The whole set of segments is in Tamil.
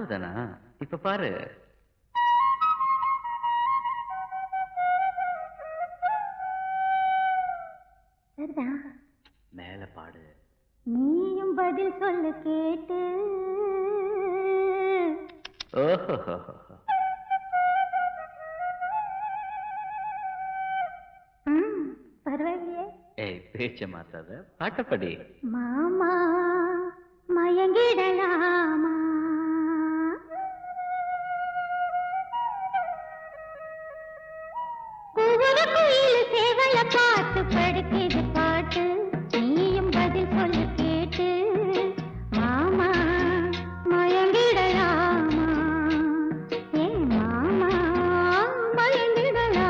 அவ்வளவுதானா? இப்ப பாரு. மேல பாடு. நீயும் பதில் சொல்ல கேட்டு. ஓஹோ, பரவாயில்லையே. ஏய், பேச்ச மாத்தாத, பாட்டப்படி. மாமா மயங்கிடலாமா? ஒவ்வொரு கோயில் சேவல பார்த்து படுக்கிது பாட்டு. நீயும் பதில் சொல்ல கேட்டு. மாமா மயங்கிடலாமா? ஏ மாமா மயங்கிடலாமா?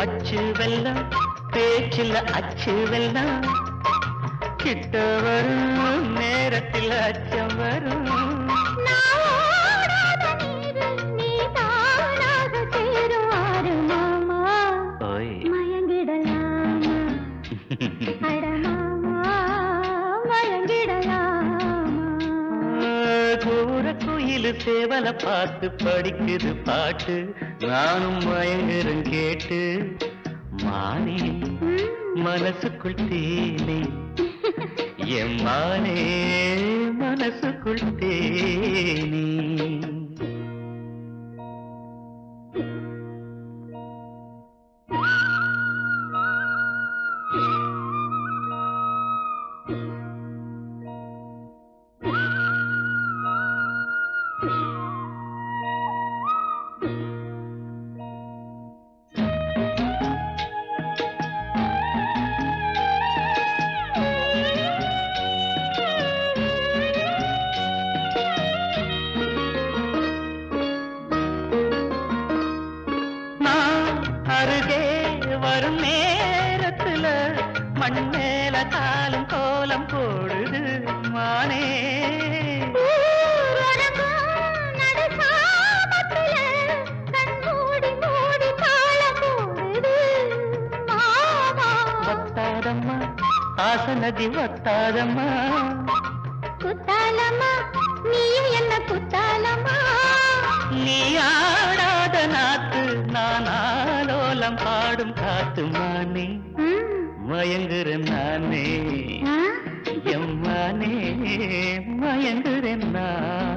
அச்சு வெல்லம் பேச்சில் அச்சு வெல்லம் கிட்ட வரும் நேரத்தில் அச்சம் வரும். கூரக்குயில் சேவல பார்த்து படிக்குது பாட்டு. நானும் மயங்குறேன் கேட்டு. மானே மனசுக்குள் தேனே, என் மானே மனசுக்குள் தேனே. அருகே வரும் நேரத்துல மண் மேல காலம் கோலம் போடுது மானே. வத்தாதம்மா ஆசனதி வத்தாதம்மா. குத்தாலம்மா நீயும் என்ன குத்தாலம்மா? நீ ஆடாத நாத்து நான் ஆலோலம் பாடும் காத்து மானே. மயங்குறேன் நானே எம்மானே மயங்குறேன் நான்.